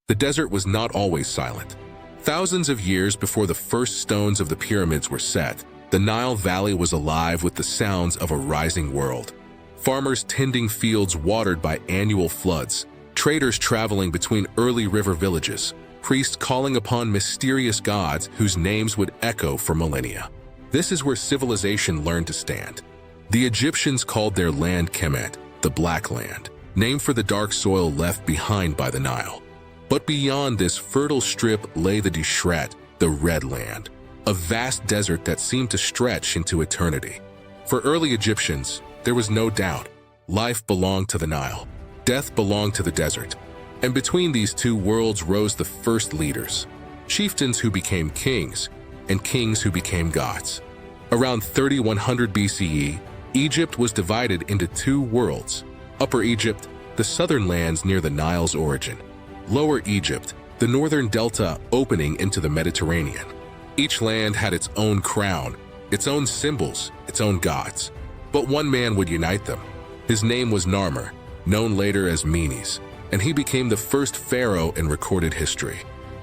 The desert was not always silent. Thousands of years before the first stones of the pyramids were set, the Nile Valley was alive with the sounds of a rising world. Farmers tending fields watered by annual floods, traders traveling between early river villages, priests calling upon mysterious gods whose names would echo for millennia. This is where civilization learned to stand. The Egyptians called their land Kemet, the Black Land, named for the dark soil left behind by the Nile. But beyond this fertile strip lay the Deshret, the Red Land, a vast desert that seemed to stretch into eternity. For early Egyptians, there was no doubt. Life belonged to the Nile. Death belonged to the desert. And between these two worlds rose the first leaders, chieftains who became kings, and kings who became gods. Around 3100 BCE, Egypt was divided into two worlds. Upper Egypt, the southern lands near the Nile's origin. Lower Egypt, the northern delta opening into the Mediterranean. Each land had its own crown, its own symbols, its own gods. But one man would unite them. His name was Narmer, known later as Menes, and he became the first pharaoh in recorded history.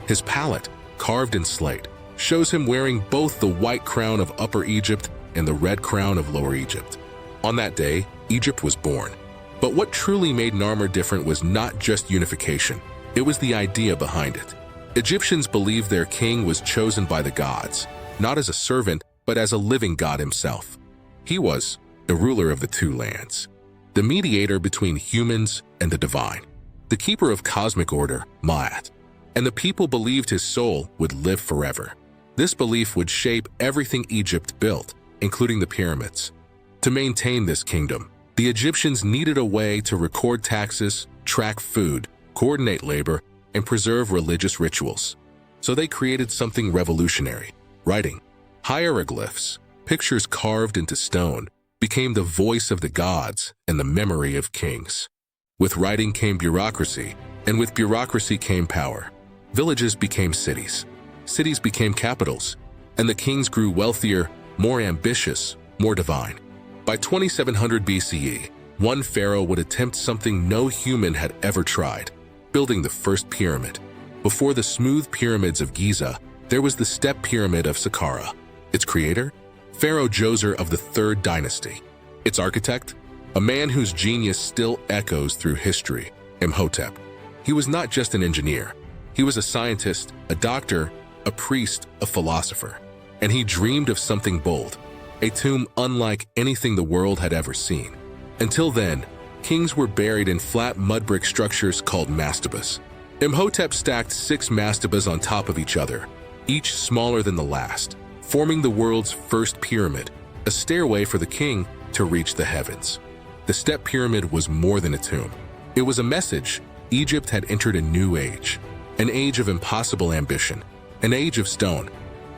His palette, carved in slate, shows him wearing both the white crown of Upper Egypt and the red crown of Lower Egypt. On that day, Egypt was born. But what truly made Narmer different was not just unification. It was the idea behind it. Egyptians believed their king was chosen by the gods, not as a servant, but as a living god himself. He was the ruler of the two lands, the mediator between humans and the divine, the keeper of cosmic order, Ma'at, and the people believed his soul would live forever. This belief would shape everything Egypt built, including the pyramids. To maintain this kingdom, the Egyptians needed a way to record taxes, track food, coordinate labor, and preserve religious rituals. So they created something revolutionary. Writing, hieroglyphs, pictures carved into stone, became the voice of the gods and the memory of kings. With writing came bureaucracy, and with bureaucracy came power. Villages became cities. Cities became capitals, and the kings grew wealthier, more ambitious, more divine. By 2700 BCE, one pharaoh would attempt something no human had ever tried, building the first pyramid. Before the smooth pyramids of Giza, there was the step pyramid of Saqqara. Its creator? Pharaoh Djoser of the Third Dynasty. Its architect? A man whose genius still echoes through history, Imhotep. He was not just an engineer. He was a scientist, a doctor, a priest, a philosopher. And he dreamed of something bold, a tomb unlike anything the world had ever seen. Until then, kings were buried in flat mud brick structures called mastabas. Imhotep stacked 6 mastabas on top of each other, each smaller than the last, forming the world's first pyramid, a stairway for the king to reach the heavens. The step pyramid was more than a tomb. It was a message. Egypt had entered a new age, an age of impossible ambition, an age of stone.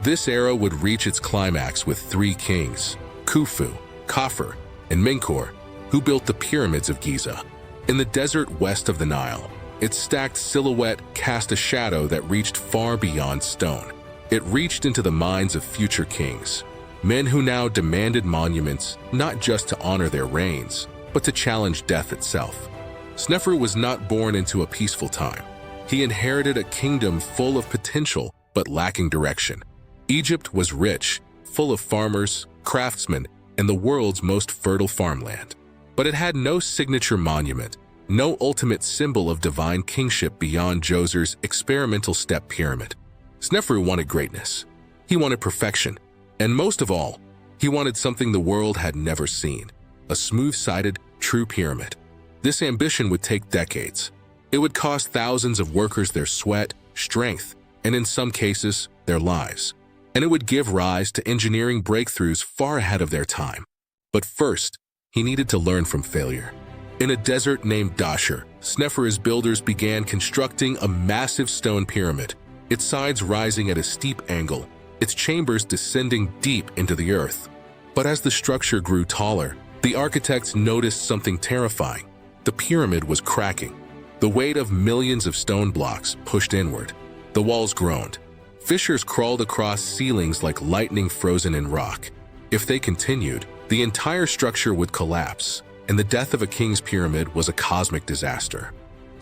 This era would reach its climax with 3 kings, Khufu, Khafre, and Menkaure, who built the pyramids of Giza. In the desert west of the Nile, its stacked silhouette cast a shadow that reached far beyond stone. It reached into the minds of future kings, men who now demanded monuments not just to honor their reigns, but to challenge death itself. Snefru was not born into a peaceful time. He inherited a kingdom full of potential but lacking direction. Egypt was rich, full of farmers, craftsmen, and the world's most fertile farmland. But it had no signature monument, no ultimate symbol of divine kingship beyond Djoser's experimental step pyramid. Snefru wanted greatness. He wanted perfection. And most of all, he wanted something the world had never seen, a smooth-sided, true pyramid. This ambition would take decades. It would cost thousands of workers their sweat, strength, and in some cases, their lives. And it would give rise to engineering breakthroughs far ahead of their time. But first, he needed to learn from failure. In a desert named Dashur, Snefru's builders began constructing a massive stone pyramid, its sides rising at a steep angle, its chambers descending deep into the earth. But as the structure grew taller, the architects noticed something terrifying. The pyramid was cracking. The weight of millions of stone blocks pushed inward. The walls groaned. Fissures crawled across ceilings like lightning frozen in rock. If they continued, the entire structure would collapse, and the death of a king's pyramid was a cosmic disaster.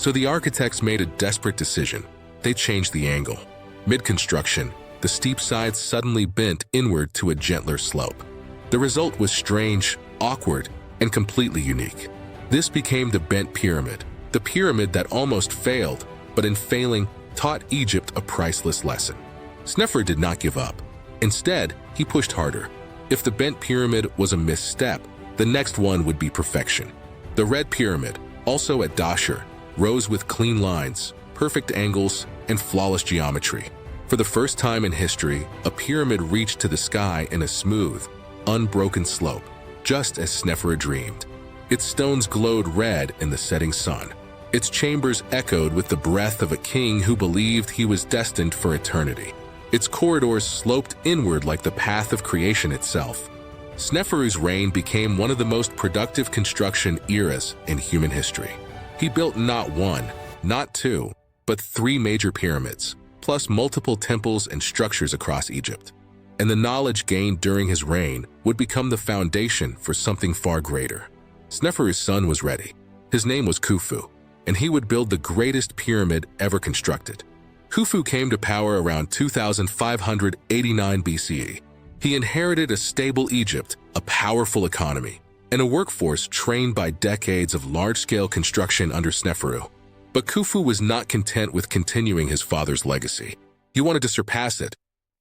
So the architects made a desperate decision. They changed the angle. Mid-construction, the steep sides suddenly bent inward to a gentler slope. The result was strange, awkward, and completely unique. This became the bent pyramid, the pyramid that almost failed, but in failing, taught Egypt a priceless lesson. Snefru did not give up. Instead, he pushed harder. If the bent pyramid was a misstep, the next one would be perfection. The Red Pyramid, also at Dashur, rose with clean lines, perfect angles, and flawless geometry. For the first time in history, a pyramid reached to the sky in a smooth, unbroken slope, just as Snefru dreamed. Its stones glowed red in the setting sun. Its chambers echoed with the breath of a king who believed he was destined for eternity. Its corridors sloped inward like the path of creation itself. Snefru's reign became one of the most productive construction eras in human history. He built not one, not two, but 3 major pyramids, plus multiple temples and structures across Egypt. And the knowledge gained during his reign would become the foundation for something far greater. Snefru's son was ready. His name was Khufu, and he would build the greatest pyramid ever constructed. Khufu came to power around 2589 BCE. He inherited a stable Egypt, a powerful economy, and a workforce trained by decades of large-scale construction under Snefru. But Khufu was not content with continuing his father's legacy. He wanted to surpass it.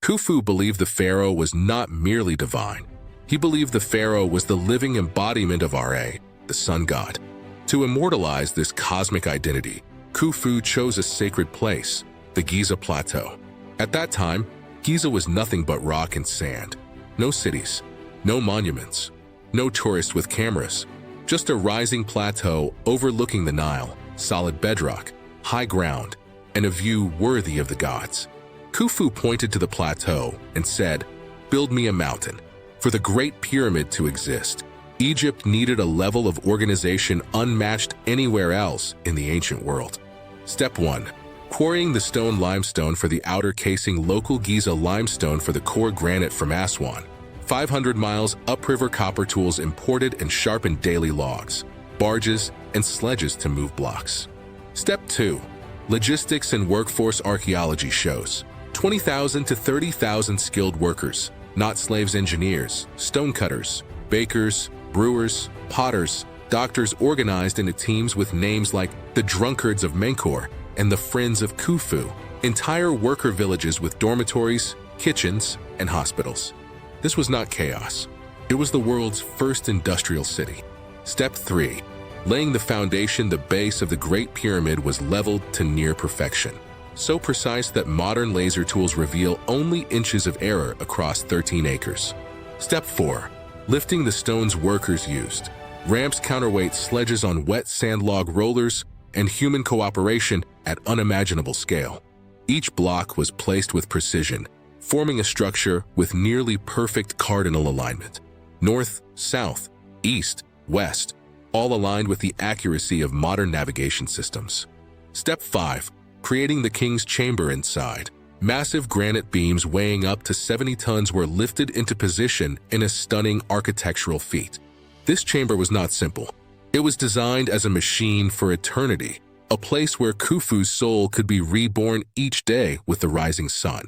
Khufu believed the pharaoh was not merely divine. He believed the pharaoh was the living embodiment of Ra, the sun god. To immortalize this cosmic identity, Khufu chose a sacred place, the Giza Plateau. At that time, Giza was nothing but rock and sand. No cities, no monuments, no tourists with cameras, just a rising plateau overlooking the Nile, solid bedrock, high ground, and a view worthy of the gods. Khufu pointed to the plateau and said, "Build me a mountain." For the Great Pyramid to exist, Egypt needed a level of organization unmatched anywhere else in the ancient world. Step 1. Quarrying the stone limestone for the outer casing, local Giza limestone for the core, granite from Aswan. 500 miles upriver, copper tools imported and sharpened, daily logs, barges, and sledges to move blocks. Step 2. Logistics and workforce archaeology shows 20,000 to 30,000 skilled workers, not slaves, engineers, stonecutters, bakers, brewers, potters, doctors, organized into teams with names like the Drunkards of Menkaure and the Friends of Khufu, entire worker villages with dormitories, kitchens, and hospitals. This was not chaos. It was the world's first industrial city. Step 3. Laying the foundation, the base of the Great Pyramid was leveled to near perfection. So precise that modern laser tools reveal only inches of error across 13 acres. Step 4. Lifting the stones workers used. Ramps, counterweight sledges on wet sand, log rollers, and human cooperation at unimaginable scale. Each block was placed with precision, forming a structure with nearly perfect cardinal alignment. North, south, east, west, all aligned with the accuracy of modern navigation systems. Step 5. Creating the king's chamber inside. Massive granite beams weighing up to 70 tons were lifted into position in a stunning architectural feat. This chamber was not simple. It was designed as a machine for eternity, a place where Khufu's soul could be reborn each day with the rising sun.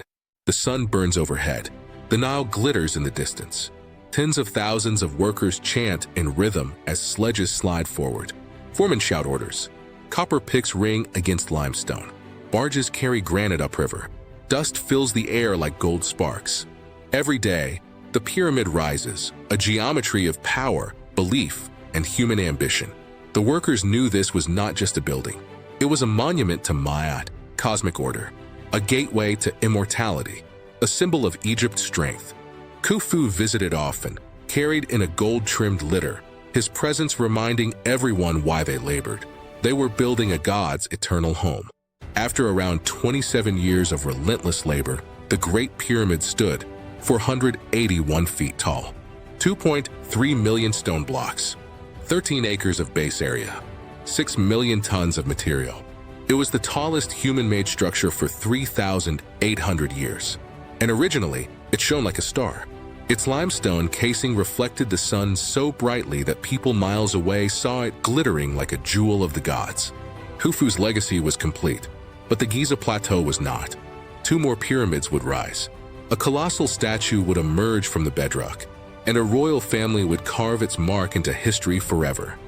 The sun burns overhead. The Nile glitters in the distance. Tens of thousands of workers chant in rhythm as sledges slide forward. Foremen shout orders. Copper picks ring against limestone. Barges carry granite upriver. Dust fills the air like gold sparks. Every day, the pyramid rises, a geometry of power, belief, and human ambition. The workers knew this was not just a building. It was a monument to Ma'at, cosmic order, a gateway to immortality, a symbol of Egypt's strength. Khufu visited often, carried in a gold-trimmed litter, his presence reminding everyone why they labored. They were building a god's eternal home. After around 27 years of relentless labor, the Great Pyramid stood 481 feet tall, 2.3 million stone blocks, 13 acres of base area, 6 million tons of material. It was the tallest human-made structure for 3,800 years. And originally, it shone like a star. Its limestone casing reflected the sun so brightly that people miles away saw it glittering like a jewel of the gods. Khufu's legacy was complete, but the Giza Plateau was not. 2 more pyramids would rise. A colossal statue would emerge from the bedrock, and a royal family would carve its mark into history forever.